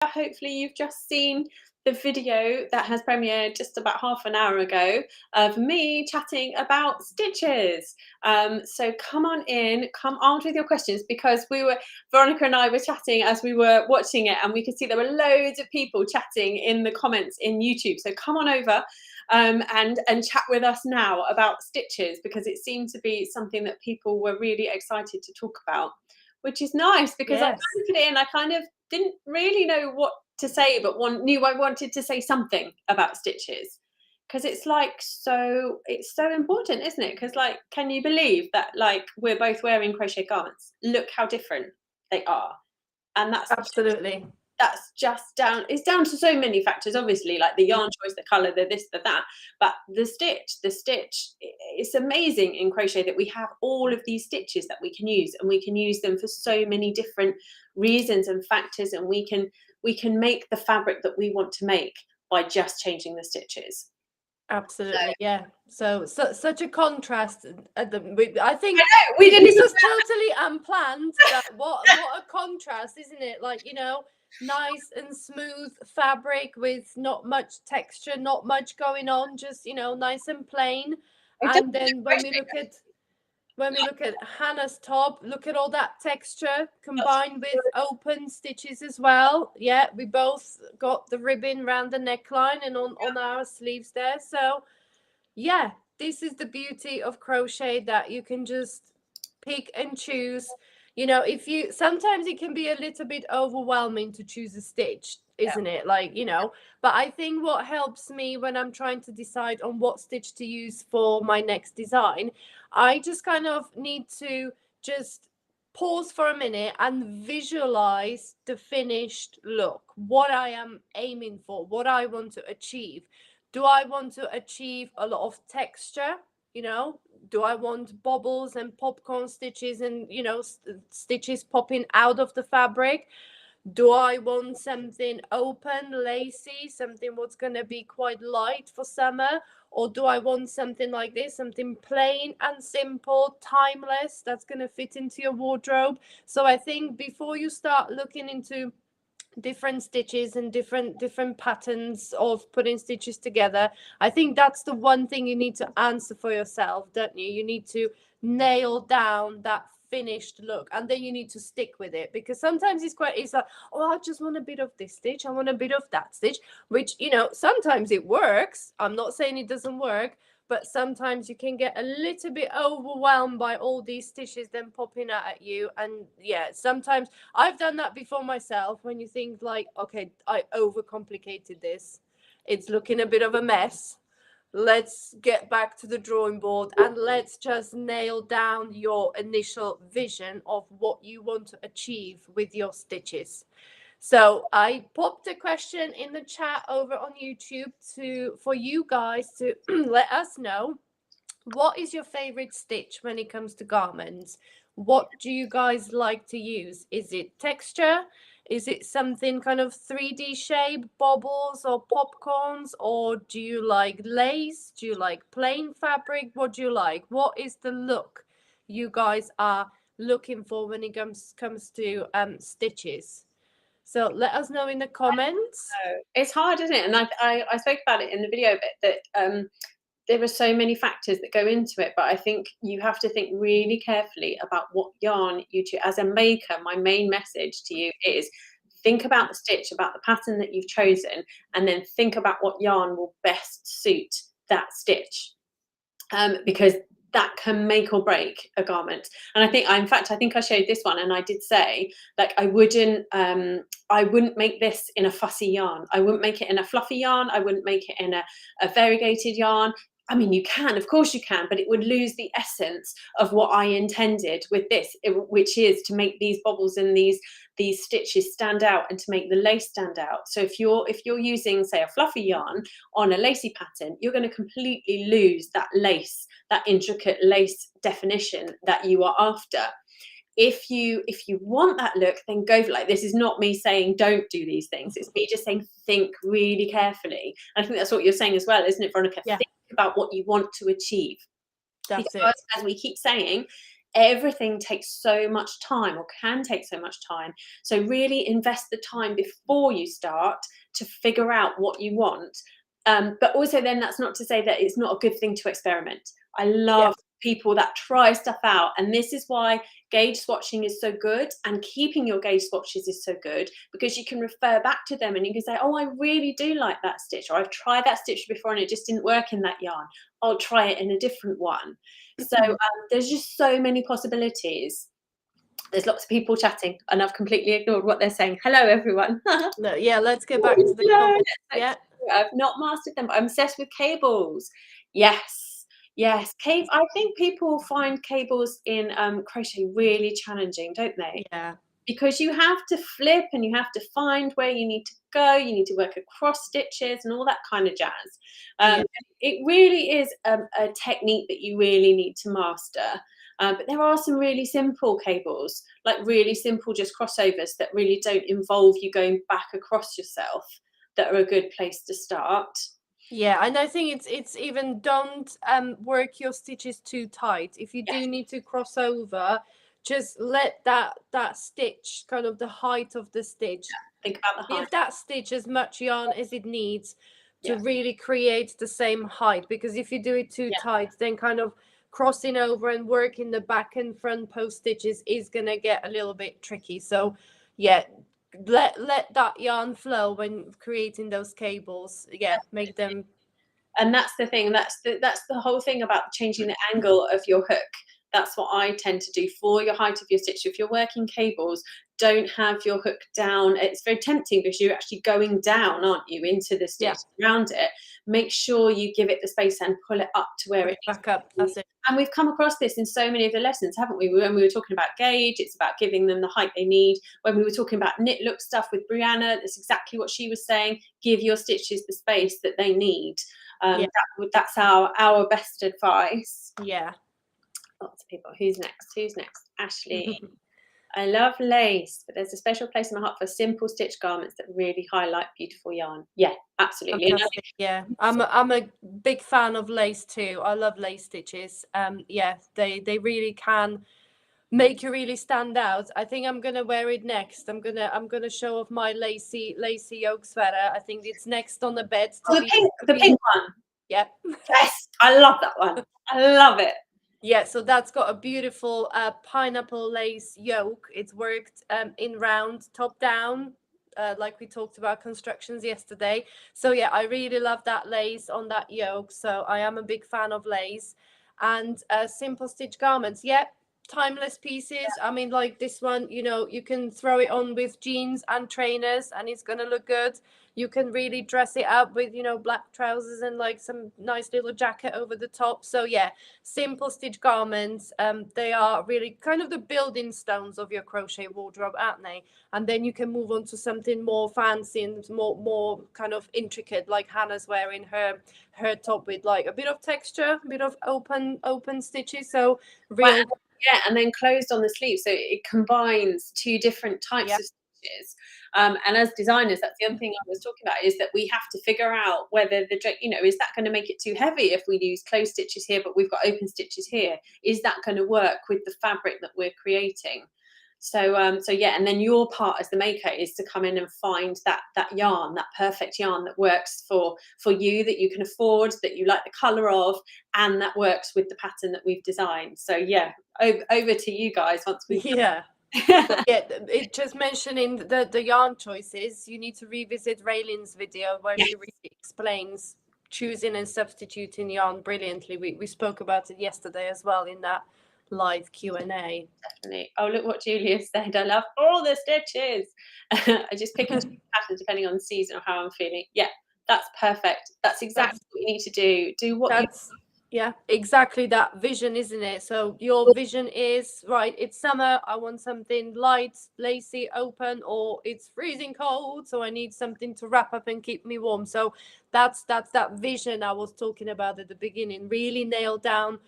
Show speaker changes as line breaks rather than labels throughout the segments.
Hopefully you've just seen the video that has premiered just about half an hour ago of me chatting about stitches. So come on in, come armed with your questions, because Veronica and I were chatting as we were watching it, and we could see there were loads of people chatting in the comments in YouTube. So come on over and chat with us now about stitches, because it seemed to be something that people were really excited to talk about, which is nice, because I put it in, I kind of didn't really know what to say, but knew I wanted to say something about stitches, because it's like it's so important, isn't it? Because like, can you believe that like we're both wearing crochet garments? Look how different they are, and
absolutely.
That's just it's down to so many factors, obviously, like the yarn choice, the color, the this, the that, but the stitch, it's amazing in crochet that we have all of these stitches that we can use, and we can use them for so many different reasons and factors, and we can make the fabric that we want to make by just changing the stitches.
Absolutely, yeah. So such a contrast. I think
we didn't
this was totally unplanned. What a contrast, isn't it? Like, you know, nice and smooth fabric with not much texture, not much going on, just, you know, nice and plain. And then when we look at Hannah's top, look at all that texture combined with open stitches as well. Yeah, we both got the ribbon around the neckline and on our sleeves there. So yeah, this is the beauty of crochet, that you can just pick and choose. You know, sometimes it can be a little bit overwhelming to choose a stitch, isn't it? Like, you know, but I think what helps me when I'm trying to decide on what stitch to use for my next design, I just kind of need to just pause for a minute and visualize the finished look, what I am aiming for, what I want to achieve. Do I want to achieve a lot of texture? You know, do I want bobbles and popcorn stitches and, you know, stitches popping out of the fabric? Do I want something open, lacy, something what's going to be quite light for summer? Or do I want something like this, something plain and simple, timeless, that's going to fit into your wardrobe? So I think before you start looking into different stitches and different patterns of putting stitches together, I think that's the one thing you need to answer for yourself, don't you? You need to nail down that finished look, and then you need to stick with it, because sometimes it's like, oh, I just want a bit of this stitch, I want a bit of that stitch, which, you know, sometimes it works. I'm not saying it doesn't work, but sometimes you can get a little bit overwhelmed by all these stitches then popping out at you. And yeah, sometimes I've done that before myself, when you think like, okay, I overcomplicated this, it's looking a bit of a mess, let's get back to the drawing board and let's just nail down your initial vision of what you want to achieve with your stitches. So I popped a question in the chat over on YouTube for you guys to let us know, what is your favorite stitch when it comes to garments? What do you guys like to use? Is it texture? Is it something kind of 3D shape, bobbles or popcorns? Or do you like lace? Do you like plain fabric? What do you like? What is the look you guys are looking for when it comes to stitches? So let us know in the comments.
It's hard, isn't it? And I spoke about it in the video a bit, that there are so many factors that go into it, but I think you have to think really carefully about what yarn you choose. As a maker, my main message to you is think about the stitch, about the pattern that you've chosen, and then think about what yarn will best suit that stitch, because that can make or break a garment. And I think I showed this one, and I did say, like, I wouldn't make this in a fussy yarn. I wouldn't make it in a fluffy yarn. I wouldn't make it in a variegated yarn. I mean, you can, of course you can, but it would lose the essence of what I intended with this, which is to make these bobbles and these stitches stand out, and to make the lace stand out. So if you're using, say, a fluffy yarn on a lacy pattern, you're going to completely lose that lace, that intricate lace definition that you are after. If you want that look, then go for, like, this is not me saying don't do these things. It's me just saying think really carefully. And I think that's what you're saying as well, isn't it, Veronica?
Yeah.
Think about what you want to achieve.
That's
because
it.
as we keep saying, everything takes so much time, or can take so much time. So really invest the time before you start to figure out what you want. But also then that's not to say that it's not a good thing to experiment. I love people that try stuff out, and this is why gauge swatching is so good, and keeping your gauge swatches is so good, because you can refer back to them and you can say, oh, I really do like that stitch, or I've tried that stitch before and it just didn't work in that yarn, I'll try it in a different one. So there's just so many possibilities. There's lots of people chatting and I've completely ignored what they're saying. Hello everyone.
No, yeah, let's get back to the comments. Yeah,
I've not mastered them, but I'm obsessed with cables. Yes, yes. I think people find cables in crochet really challenging, don't they?
yeah,
Because you have to flip and you have to find where you need to go. You need to work across stitches and all that kind of jazz.
yeah.
It really is a technique that you really need to master. But there are some really simple cables, like really simple just crossovers that really don't involve you going back across yourself, that are a good place to start.
Yeah, and I think it's even don't work your stitches too tight. If you do
Yes,
need to cross over, just let that stitch, kind of the height of the stitch,
think about the height.
give that stitch as much yarn as it needs to
Yeah,
really create the same height. Because if you do it too
yeah.
tight, then kind of crossing over and working the back and front post stitches is gonna get a little bit tricky. So yeah, let that yarn flow when creating those cables. Yeah, make them.
And that's the thing, that's the whole thing about changing the angle of your hook. That's what I tend to do for your height of your stitch. If you're working cables, don't have your hook down. It's very tempting because you're actually going down, aren't you, into the stitch around it. Make sure you give it the space and pull it up to where
Put
it
it
needs
back up.
to be.
That's it.
And we've come across this in so many of the lessons, haven't we? When we were talking about gauge, it's about giving them the height they need. When we were talking about knit look stuff with Brianna, that's exactly what she was saying. Give your stitches the space that they need.
Yeah.
That's our best advice.
Yeah.
Lots of people. Who's next? Who's next? Ashley. I love lace, but there's a special place in my heart for simple stitch garments that really highlight beautiful yarn. Yeah, absolutely.
Fantastic. Yeah, I'm a big fan of lace too. I love lace stitches. Yeah, they really can make you really stand out. I think I'm gonna wear it next. I'm gonna show off my lacy yoke sweater. I think it's next on the bed to
Oh,
be.
the pink one.
Yeah.
Yes, I love that one. I love it.
Yeah, so that's got a beautiful pineapple lace yoke. It's worked in round, top down, like we talked about constructions yesterday. So yeah, I really love that lace on that yoke. So I am a big fan of lace. And simple stitch garments. Yeah, timeless pieces. I mean, like this one, you can throw it on with jeans and trainers and it's gonna look good. You can really dress it up with, black trousers and like some nice little jacket over the top. So yeah, simple stitch garments. They are really kind of the building stones of your crochet wardrobe, aren't they? And then you can move on to something more fancy and more kind of intricate, like Hannah's wearing her top with like a bit of texture, a bit of open stitches. So real.
Well, yeah, and then closed on the sleeve, so it combines two different types of stitches. And as designers, that's the other thing I was talking about, is that we have to figure out whether is that going to make it too heavy if we use closed stitches here, but we've got open stitches here? Is that going to work with the fabric that we're creating? So yeah, and then your part as the maker is to come in and find that yarn, that perfect yarn that works for you, that you can afford, that you like the color of, and that works with the pattern that we've designed. So yeah, over to you guys once we've
Yeah. Yeah, it just mentioning the yarn choices, you need to revisit Raylin's video where she really explains choosing and substituting yarn brilliantly. We spoke about it yesterday as well in that live Q&A.
Definitely. Oh, look what Julia said. I love all the stitches. I just pick and choose patterns depending on the season or how I'm feeling. Yeah, that's perfect. That's exactly what you need to do. Do what you.
Yeah, exactly that vision, isn't it? So your vision is, right, it's summer, I want something light, lacy, open, or it's freezing cold, so I need something to wrap up and keep me warm. So that's that vision I was talking about at the beginning. Really nail down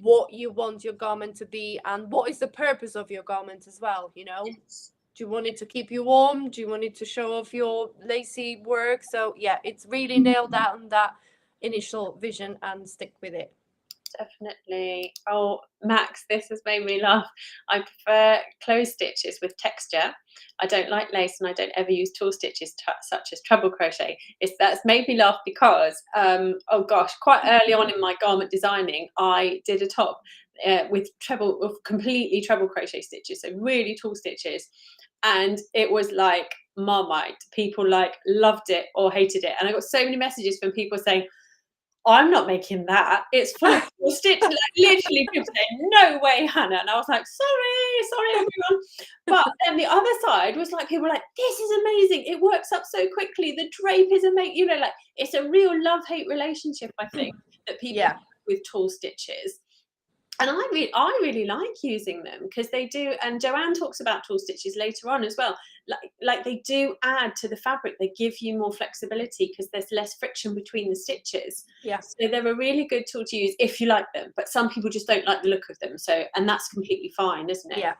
what you want your garment to be and what is the purpose of your garment as well,
Yes.
Do you want it to keep you warm? Do you want it to show off your lacy work? So yeah, it's really nailed down that initial vision and stick with it.
Definitely. Oh, Max, this has made me laugh. I prefer closed stitches with texture. I don't like lace, and I don't ever use tulle stitches such as treble crochet. That's made me laugh because, oh gosh, quite early on in my garment designing, I did a top with completely treble crochet stitches, so really tall stitches, and it was like Marmite. People like loved it or hated it, and I got so many messages from people saying, I'm not making that. It's full of full stitch. Like literally people saying, no way, Hannah. And I was like, sorry, everyone. But then the other side was like, people were like, this is amazing. It works up so quickly. The drape is amazing. You know, like it's a real love-hate relationship, I think, that people have with tall stitches. And I really like using them because they do, and Joanne talks about tulle stitches later on as well. Like they do add to the fabric. They give you more flexibility because there's less friction between the stitches.
Yeah.
So they're a really good tool to use if you like them. But some people just don't like the look of them. So, and that's completely fine, isn't it?
Yeah.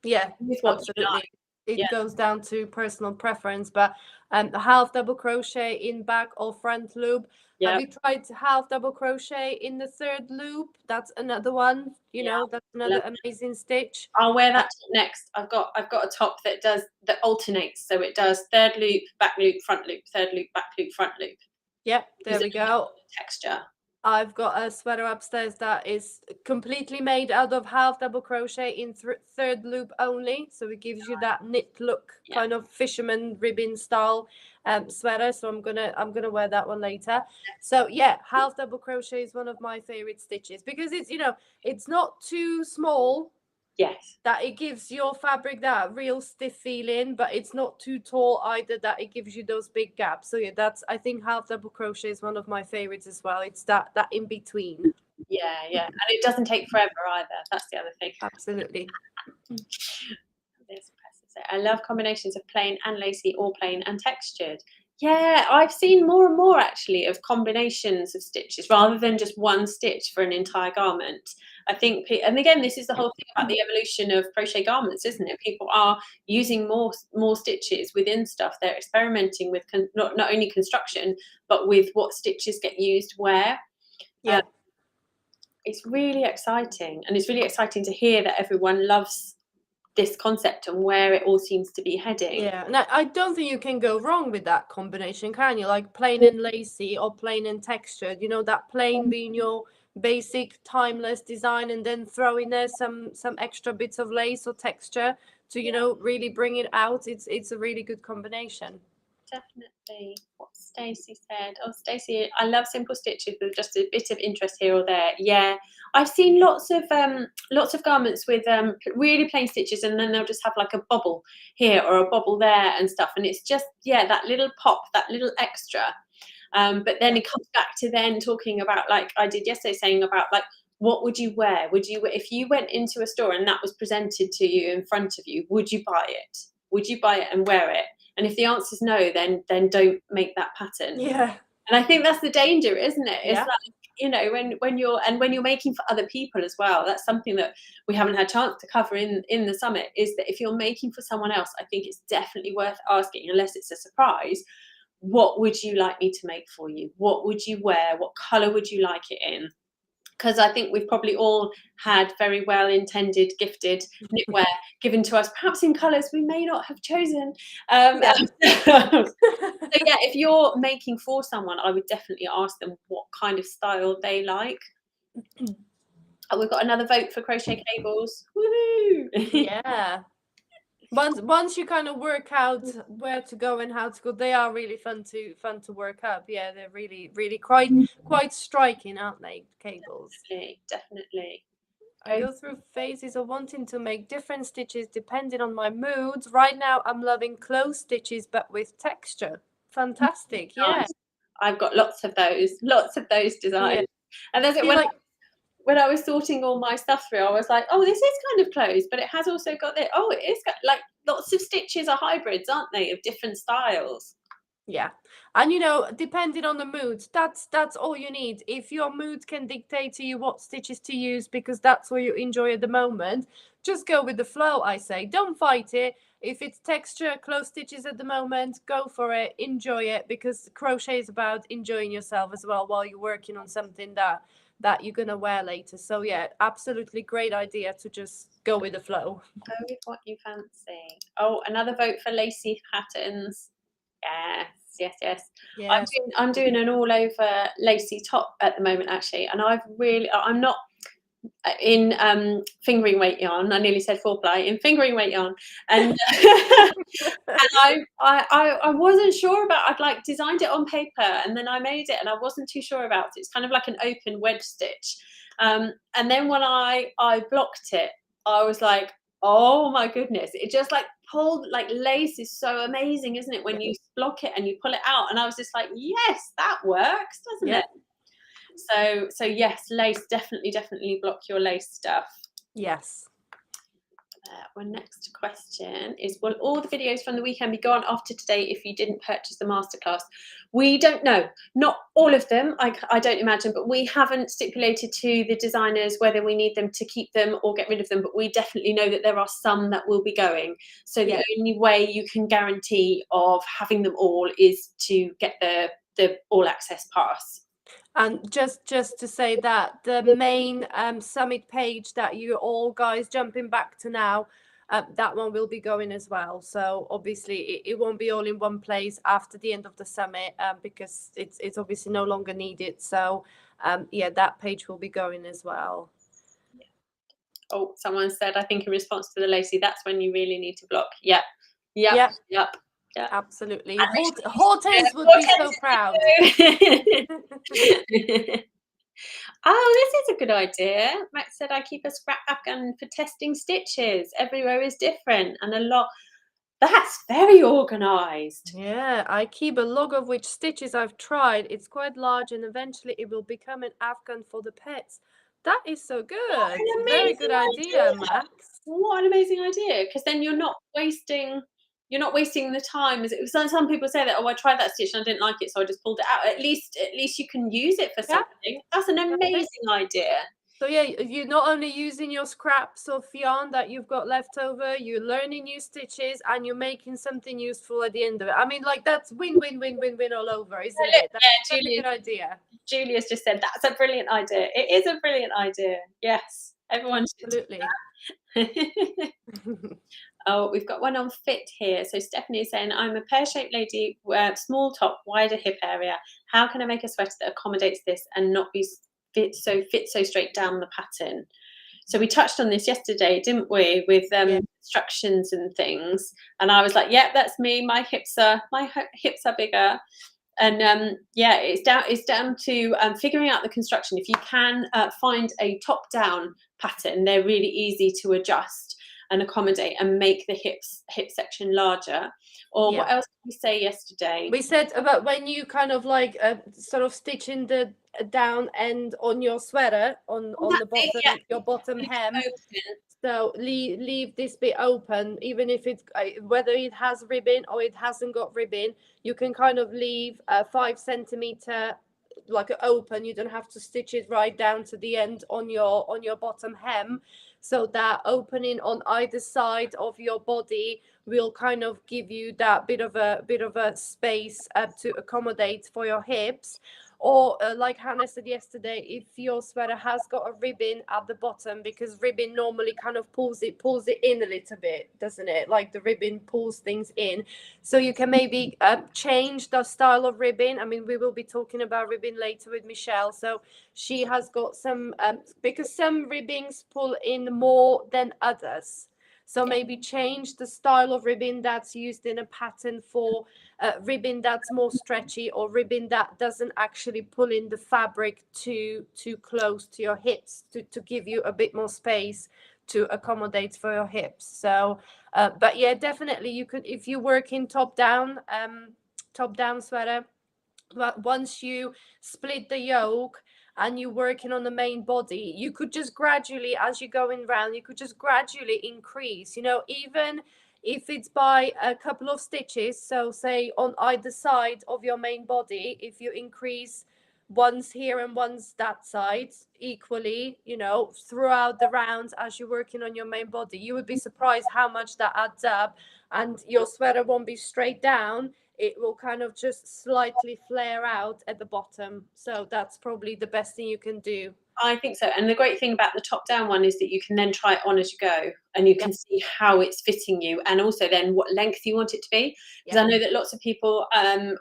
Yeah.
With what you
Absolutely.
like.
It goes down to personal preference, but half double crochet in back or front loop. Have you tried half double crochet in the third loop? That's another one, you know, that's another amazing stitch.
I'll wear that top next. I've got a top that alternates. So it does third loop, back loop, front loop, third loop, back loop, front loop.
Yep, there we go.
Texture.
I've got a sweater upstairs that is completely made out of half double crochet in third loop only, so it gives you that knit look, kind of fisherman ribbon style sweater. So I'm gonna wear that one later. So yeah, half double crochet is one of my favorite stitches because it's, you know, it's not too small.
Yes.
That it gives your fabric that real stiff feeling, but it's not too tall either, that it gives you those big gaps. So yeah, I think half double crochet is one of my favorites as well. It's that in between.
Yeah, and it doesn't take forever either. That's the other thing.
Absolutely.
I love combinations of plain and lacy or plain and textured. Yeah, I've seen more and more actually of combinations of stitches rather than just one stitch for an entire garment. I think, and again, this is the whole thing about the evolution of crochet garments, isn't it? People are using more stitches within stuff. They're experimenting with not only construction, but with what stitches get used where.
Yeah.
It's really exciting, and it's really exciting to hear that everyone loves this concept and where it all seems to be heading.
Yeah, and I don't think you can go wrong with that combination, can you? Like plain and lacy or plain and textured, you know, that plain being your basic timeless design, and then throw in there some extra bits of lace or texture to, you know, really bring it out. It's a really good combination.
Definitely. What Stacey said. Oh, Stacey, I love simple stitches with just a bit of interest here or there. Yeah, I've seen lots of garments with really plain stitches, and then they'll just have like a bobble here or a bobble there and stuff, and it's just that little pop, that little extra. But then it comes back to then talking about, like I did yesterday, saying about like, what would you wear? If you went into a store and that was presented to you in front of you, would you buy it? Would you buy it and wear it? And if the answer is no, then don't make that pattern.
Yeah.
And I think that's the danger, isn't it? It's
Yeah.
like, you know, when you're making for other people as well, that's something that we haven't had a chance to cover in the summit, is that if you're making for someone else, I think it's definitely worth asking, unless it's a surprise, what would you like me to make for you? What would you wear? What color would you like it in? Because I think we've probably all had very well-intended, gifted knitwear given to us, perhaps in colours we may not have chosen. So yeah, if you're making for someone, I would definitely ask them what kind of style they like. Oh, we've got another vote for crochet cables. Woohoo!
Yeah. Once you kind of work out where to go and how to go, they are really fun to work up. Yeah, they're really quite striking, aren't they, cables?
Definitely.
I go through phases of wanting to make different stitches depending on my moods. Right now, I'm loving closed stitches, but with texture. Fantastic, yeah.
I've got lots of those designs.
Yeah.
And there's it when I was sorting all my stuff through, I was like, oh, this is kind of closed, but it has also got it. Oh, it is got, like, lots of stitches are hybrids, aren't they, of different styles?
Yeah. And you know, depending on the mood, that's all you need. If your mood can dictate to you what stitches to use because that's what you enjoy at the moment, just go with the flow, I say. Don't fight it. If it's texture, close stitches at the moment, go for it, enjoy it, because crochet is about enjoying yourself as well while you're working on something that that you're gonna wear later. So yeah, absolutely great idea to just go with the flow.
Go with what you fancy. Oh, another vote for lacy patterns. Yes, yes, yes.
Yes.
I'm doing an all over lacy top at the moment actually, and I'm not in fingering weight yarn. I nearly said four ply in fingering weight yarn, and and I wasn't sure about. I'd like designed it on paper, and then I made it, and I wasn't too sure about it. It's kind of like an open wedge stitch, and then when I blocked it, I was like, oh my goodness! It just like pulled, like lace is so amazing, isn't it? When you block it and you pull it out, and I was just like, yes, that works, doesn't it? So yes, lace, definitely block your lace stuff.
Yes.
Our next question is, will all the videos from the weekend be gone after today if you didn't purchase the masterclass? We don't know. Not all of them, I don't imagine, but we haven't stipulated to the designers whether we need them to keep them or get rid of them, but we definitely know that there are some that will be going. So the only way you can guarantee of having them all is to get the all access pass.
And just to say that the main summit page that you all guys jumping back to now, that one will be going as well. So obviously it won't be all in one place after the end of the summit, because it's obviously no longer needed. So yeah, that page will be going as well.
Oh, someone said, I think in response to the lacy, that's when you really need to block. Yep.
Absolutely. Hortense would be so proud.
Oh, this is a good idea. Max said, I keep a scrap afghan for testing stitches. Everywhere is different and a lot. That's very organised.
Yeah, I keep a log of which stitches I've tried. It's quite large and eventually it will become an afghan for the pets. That is so good. Very good idea, Max.
What an amazing idea. Because then you're not wasting the time. Some people say that, oh, I tried that stitch and I didn't like it, so I just pulled it out. At least you can use it for something. That's an amazing idea.
So yeah, you're not only using your scraps of yarn that you've got left over, you're learning new stitches and you're making something useful at the end of it. I mean, like, that's win all over, isn't it? That's a good idea.
Julia's just said that's a brilliant idea. It is a brilliant idea. Yes, everyone should do that. Oh, we've got one on fit here. So Stephanie is saying, I'm a pear-shaped lady, small top, wider hip area. How can I make a sweater that accommodates this and not be fit so straight down the pattern? So we touched on this yesterday, didn't we, with instructions and things. And I was like, yeah, that's me. My hips are bigger. And it's down to figuring out the construction. If you can find a top-down pattern, they're really easy to adjust and accommodate and make the hip section larger. Or what else did we say yesterday?
We said about when you kind of like sort of stitching the down end on your sweater on the bottom, your bottom hem. So leave this bit open, even if it's whether it has ribbon or it hasn't got ribbon. You can kind of leave a 5 centimeter like open. You don't have to stitch it right down to the end on your bottom hem. So that opening on either side of your body will kind of give you that bit of a space to accommodate for your hips. Or like Hannah said yesterday, if your sweater has got a ribbon at the bottom, because ribbon normally kind of pulls it in a little bit, doesn't it? Like the ribbon pulls things in. So you can maybe change the style of ribbon. I mean, we will be talking about ribbon later with Michelle. So she has got some, because some ribbons pull in more than others. So maybe change the style of ribbon that's used in a pattern for ribbon that's more stretchy, or ribbon that doesn't actually pull in the fabric too close to your hips to give you a bit more space to accommodate for your hips. So but yeah, definitely you could, if you work in top down sweater, but once you split the yoke and you're working on the main body, you could just gradually, as you're going round, you could just gradually increase, even if it's by a couple of stitches. So say on either side of your main body, if you increase once here and once that side equally, throughout the rounds as you're working on your main body, you would be surprised how much that adds up, and your sweater won't be straight down. It will kind of just slightly flare out at the bottom. So that's probably the best thing you can do.
I think so. And the great thing about the top down one is that you can then try it on as you go, and you
Yeah.
can see how it's fitting you, and also then what length you want it to be. Because
Yeah.
I know that lots of people,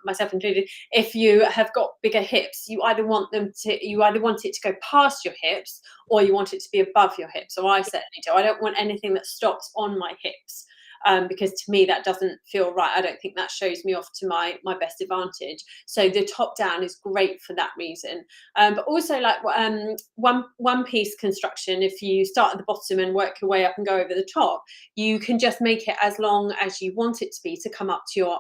myself included, if you have got bigger hips, you either want it to go past your hips, or you want it to be above your hips. So I certainly do. I don't want anything that stops on my hips. Because to me that doesn't feel right. I don't think that shows me off to my best advantage. So the top down is great for that reason. But also, like one piece construction, if you start at the bottom and work your way up and go over the top, you can just make it as long as you want it to be to come up to your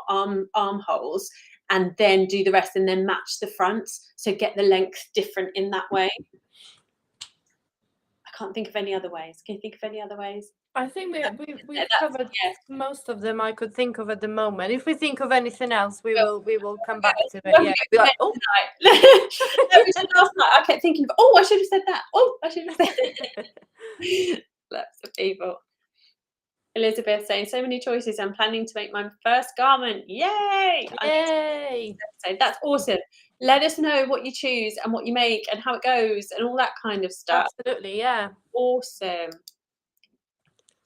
armholes, and then do the rest and then match the front. So get the length different in that way. I can't think of any other ways. Can you think of any other ways?
I think we've covered most of them I could think of at the moment. If we think of anything else, we will come back to it. Yeah.
Like, oh. No, we should last night. I kept thinking, oh, I should have said that. Oh, I should have said it. Lots of people. Elizabeth saying, so many choices. I'm planning to make my first garment. Yay!
Yay!
So that's awesome. Let us know what you choose and what you make and how it goes and all that kind of stuff.
Absolutely, yeah.
Awesome.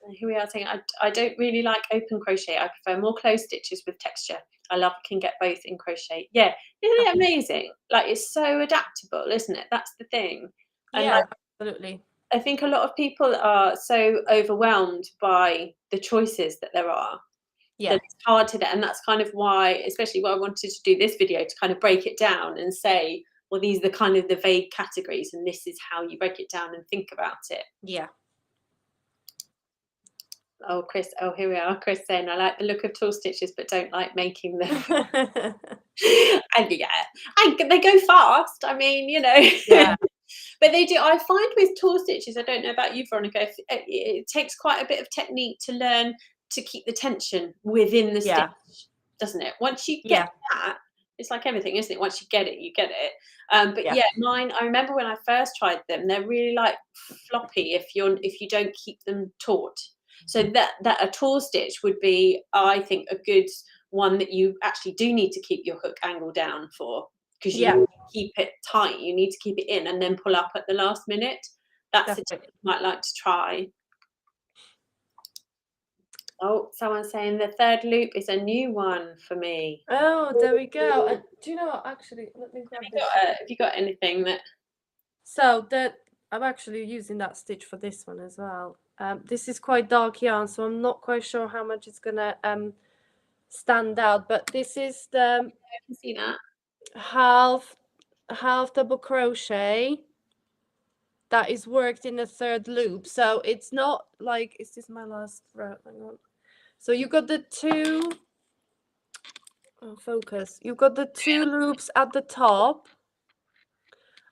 Here we are saying, I don't really like open crochet. I prefer more closed stitches with texture. I can get both in crochet. Yeah, isn't it amazing? Like, it's so adaptable, isn't it? That's the thing. And
yeah, absolutely.
I think a lot of people are so overwhelmed by the choices that there are.
Yeah.
That it's hard to, and that's kind of why, especially why I wanted to do this video, to kind of break it down and say, well, these are the kind of the vague categories, and this is how you break it down and think about it.
Yeah.
Oh, Chris. Oh, here we are. Chris saying, I like the look of tulle stitches, but don't like making them. And yeah, they go fast. I mean, you know.
Yeah.
But they do. I find with tulle stitches, I don't know about you, Veronica, it takes quite a bit of technique to learn to keep the tension within the stitch, doesn't it? Once you get that, it's like everything, isn't it? Once you get it, you get it. But yeah, mine, I remember when I first tried them, they're really like floppy if you don't keep them taut. So that a tulle stitch would be, I think, a good one that you actually do need to keep your hook angle down for, because you keep it tight. You need to keep it in and then pull up at the last minute. That's a tip you might like to try. Oh, someone's saying the third loop is a new one for me.
Oh, there we go. Do you know what? Actually, let me grab this.
Have you got anything that?
So I'm actually using that stitch for this one as well. This is quite dark yarn, so I'm not quite sure how much it's gonna stand out. But this is the
I can see that
half double crochet that is worked in the third loop. So it's not like, is this my last row? Hang on. So you got the two. Oh, focus. You've got the two loops at the top.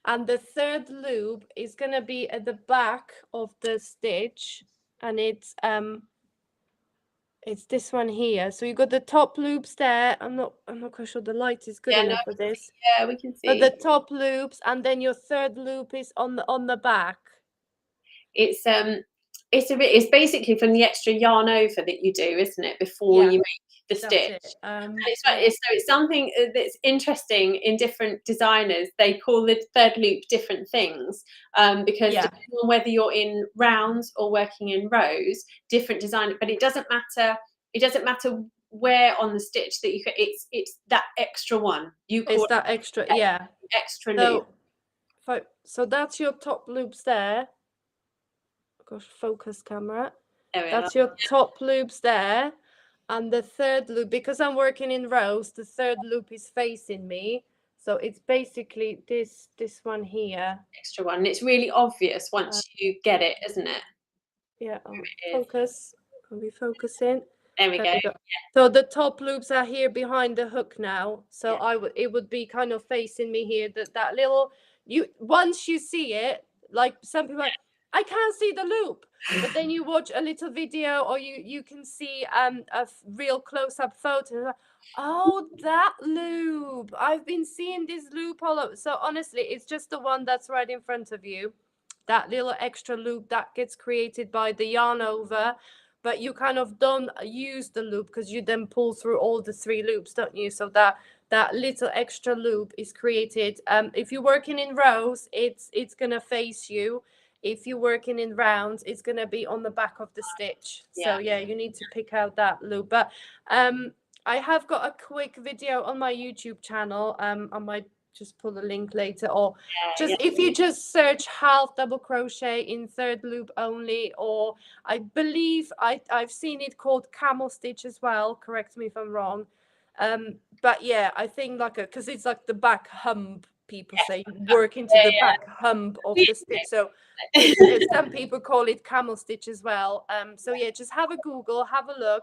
And the third loop is gonna be at the back of the stitch, and it's this one here. So you got the top loops there. I'm not quite sure the light is good enough for this.
Yeah, we can see.
But the top loops, and then your third loop is on the back.
It's basically from the extra yarn over that you do, isn't it, before you make the stitch? And it's something that's interesting in different designers. They call the third loop different things, because depending on whether you're in rounds or working in rows, different design. But it doesn't matter. It doesn't matter where on the stitch that you. It's that extra one. You call
it's that extra,
extra loop.
So that's your top loops there. Gosh, focus camera. That's your top loops there, and the third loop, because I'm working in rows, the third loop is facing me, so it's basically this one here,
extra one. And it's really obvious once you get it, isn't it?
Yeah. Focus. Are we focusing?
There we go. Yeah.
So the top loops are here behind the hook now, so it would be kind of facing me here. That little, once you see it, like some people, I can't see the loop, but then you watch a little video, or you can see a real close-up photo. Oh, that loop! I've been seeing this loop all over. So honestly, it's just the one that's right in front of you. That little extra loop that gets created by the yarn over, but you kind of don't use the loop because you then pull through all the three loops, don't you? So that that little extra loop is created. If you're working in rows, it's gonna face you. If you're working in rounds, it's gonna be on the back of the stitch. So yeah, you need to pick out that loop. But I have got a quick video on my YouTube channel. I might just pull the link later, or just if you just search half double crochet in third loop only, or I believe I've seen it called camel stitch as well. Correct me if I'm wrong. But yeah, I think like because it's like the back hump. People say work into the back hump of the stitch. So some people call it camel stitch as well. So yeah, just have a Google, have a look.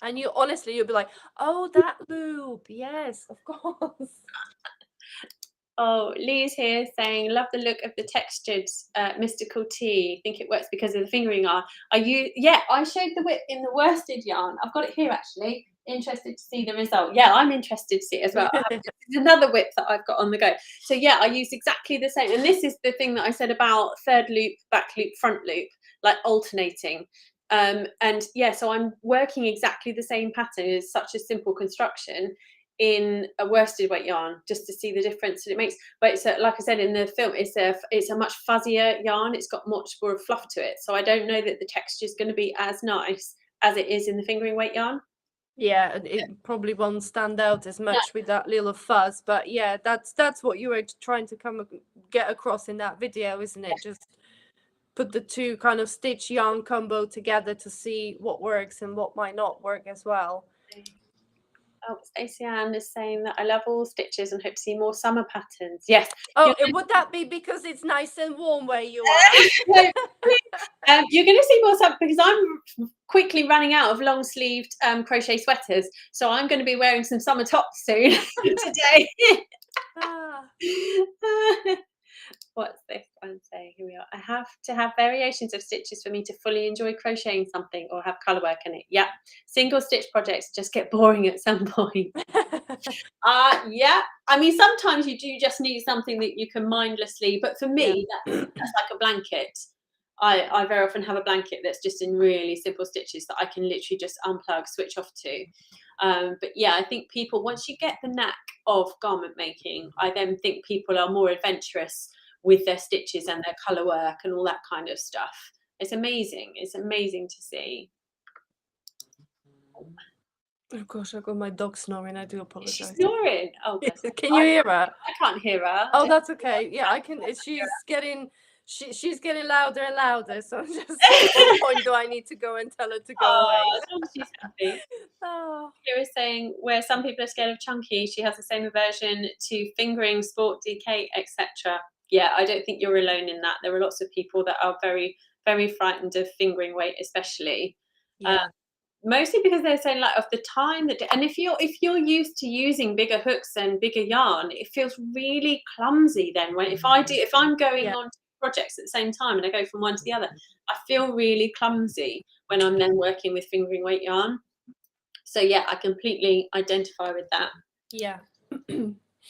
And you honestly, you'll be like, oh, that loop. Yes, of course.
Oh, Lee's here saying, love the look of the textured mystical tee. Think it works because of the fingering yarn. I showed the whip in the worsted yarn. I've got it here actually. Interested to see the result. Yeah, I'm interested to see it as well. There's another whip that I've got on the go. So yeah, I use exactly the same. And this is the thing that I said about third loop, back loop, front loop, like alternating. And yeah, so I'm working exactly the same pattern. It's such a simple construction in a worsted weight yarn, just to see the difference that it makes. But it's like I said in the film, it's a much fuzzier yarn. It's got much more fluff to it. So I don't know that the texture is going to be as nice as it is in the fingering weight yarn.
Yeah, it probably won't stand out as much with that little fuzz, but yeah, that's what you were trying to get across in that video, isn't it? Just put the two kind of stitch yarn combo together to see what works and what might not work as well.
Oh, Stacey Ann is saying that I love all stitches and hope to see more summer patterns. Yes.
Oh, would that be because it's nice and warm where you are?
You're going to see more stuff because I'm quickly running out of long sleeved crochet sweaters. So I'm going to be wearing some summer tops soon today. What's this one saying? Here we are. I have to have variations of stitches for me to fully enjoy crocheting something or have colour work in it. Yeah. Single stitch projects just get boring at some point. Yeah. I mean, sometimes you do just need something that you can mindlessly, but for me, that's like a blanket. I very often have a blanket that's just in really simple stitches that I can literally just unplug, switch off to. But yeah, I think people, once you get the knack of garment making, I then think people are more adventurous with their stitches and their colour work and all that kind of stuff. It's amazing. It's amazing to see.
Oh gosh, I've got my dog snoring. I do apologize.
She's snoring. Oh,
can you hear her?
I can't hear her.
Oh, that's okay. Yeah, I can. She's getting louder and louder. So just at what point do I need to go and tell her to go away?
As long as she's happy. Kira is saying where some people are scared of chunky, she has the same aversion to fingering, sport, DK, etc. Yeah, I don't think you're alone in that. There are lots of people that are very, very frightened of fingering weight, especially.
Yeah.
Mostly because they're saying like of the time that, and if you're used to using bigger hooks and bigger yarn, it feels really clumsy then. If I'm going on projects at the same time and I go from one to the other, I feel really clumsy when I'm then working with fingering weight yarn. So yeah, I completely identify with that.
Yeah.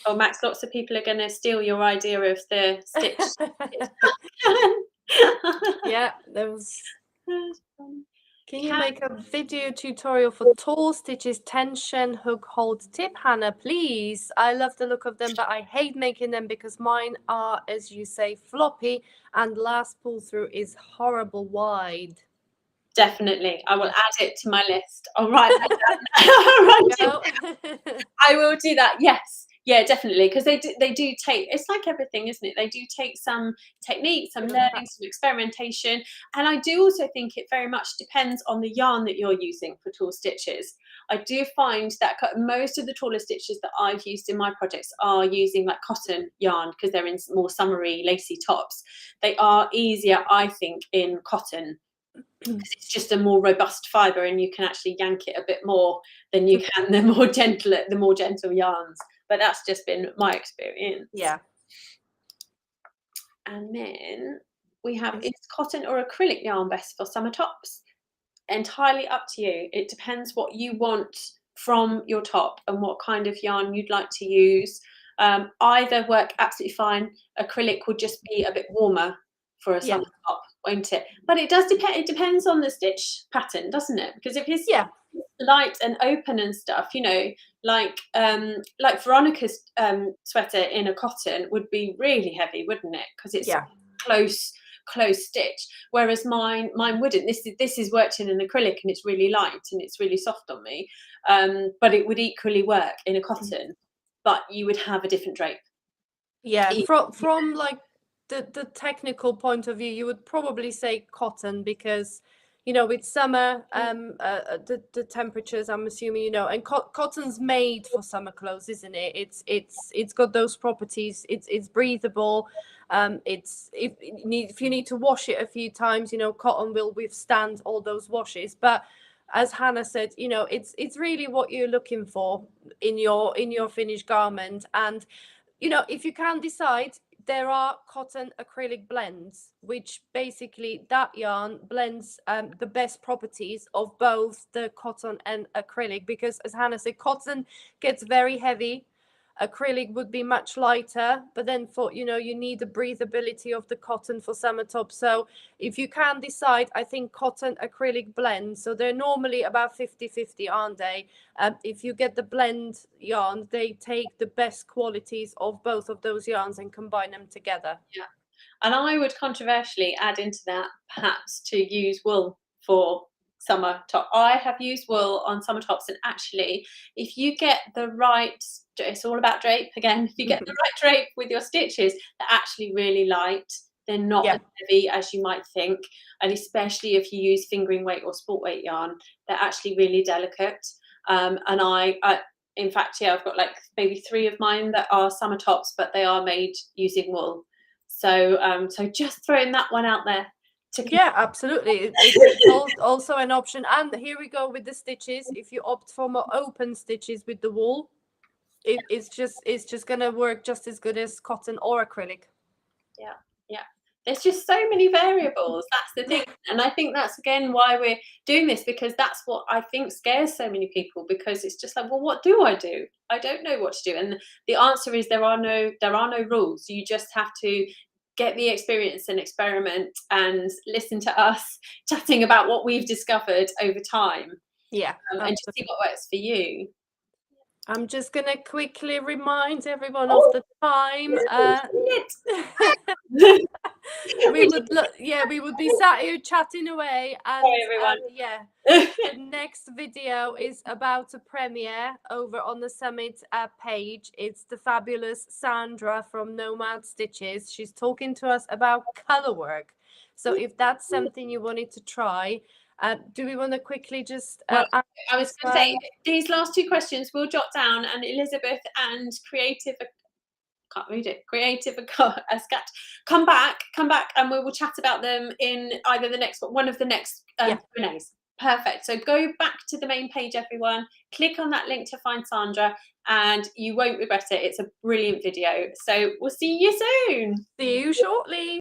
Oh, Max, lots of people are going to steal your idea of the stitch.
Yeah, there was. Can you make a video tutorial for tall stitches, tension, hook, hold, tip, Hannah, please? I love the look of them, but I hate making them because mine are, as you say, floppy, and last pull through is horrible wide.
Definitely. I will add it to my list. I'll write that down. I will do that. Yes. Yeah, definitely. Because they do take, it's like everything, isn't it? They do take some technique, some learning, some experimentation. And I do also think it very much depends on the yarn that you're using for tall stitches. I do find that most of the taller stitches that I've used in my projects are using like cotton yarn because they're in more summery, lacy tops. They are easier, I think, in cotton. Because it's just a more robust fibre and you can actually yank it a bit more than you can the more gentle yarns. But that's just been my experience.
Yeah.
And then we have, is cotton or acrylic yarn best for summer tops? Entirely up to you. It depends what you want from your top and what kind of yarn you'd like to use. Either work absolutely fine. Acrylic would just be a bit warmer for a summer top, won't it? But it does depend. It depends on the stitch pattern, doesn't it? Because if it's light and open and stuff, you know, like Veronica's sweater in a cotton would be really heavy, wouldn't it? Because it's
Yeah.
close stitch. Whereas mine wouldn't. This is worked in an acrylic and it's really light and it's really soft on me. But it would equally work in a cotton, but you would have a different drape.
Yeah, from like the technical point of view, you would probably say cotton because, you know, with summer, the temperatures, I'm assuming, you know, and cotton's made for summer clothes, isn't it? It's got those properties. It's breathable. It's if you need to wash it a few times, you know, cotton will withstand all those washes. But as Hannah said, you know, it's really what you're looking for in your finished garment. And you know, if you can decide, there are cotton acrylic blends, which basically that yarn blends the best properties of both the cotton and acrylic. Because as Hannah said, cotton gets very heavy, acrylic would be much lighter, but then for, you know, you need the breathability of the cotton for summer tops. So if you can decide, I think cotton acrylic blends, so they're normally about 50-50, aren't they? If you get the blend yarn, they take the best qualities of both of those yarns and combine them together.
Yeah. And I would controversially add into that perhaps to use wool for summer top. I have used wool on summer tops, and actually, if you get the right, it's all about drape again. If you get the right drape with your stitches, they're actually really light. They're not as heavy as you might think, and especially if you use fingering weight or sport weight yarn, they're actually really delicate. And in fact, yeah, I've got like maybe 3 of mine that are summer tops, but they are made using wool. So, so just throwing that one out there.
Yeah, absolutely. It's also an option. And here we go with the stitches. If you opt for more open stitches with the wool, it's just gonna work just as good as cotton or acrylic.
Yeah, yeah. There's just so many variables. That's the thing. And I think that's again why we're doing this, because that's what I think scares so many people, because it's just like, well, what do? I don't know what to do. And the answer is there are no rules. You just have to get the experience and experiment and listen to us chatting about what we've discovered over time.
Yeah.
And just see what works for you.
I'm just gonna quickly remind everyone of the time. We would be sat here chatting away, and
Sorry, everyone.
the next video is about to premiere over on the Summit page. It's the fabulous Sandra from Nomad Stitches. She's talking to us about color work. So if that's something you wanted to try, do we want to quickly just
I was going to say these last 2 questions we'll jot down, and Elizabeth and Creative come back and we will chat about them in either one of the next Q&As. Perfect. So go back to the main page, everyone, click on that link to find Sandra, and you won't regret it. It's a brilliant video. So we'll see you soon.
See you shortly.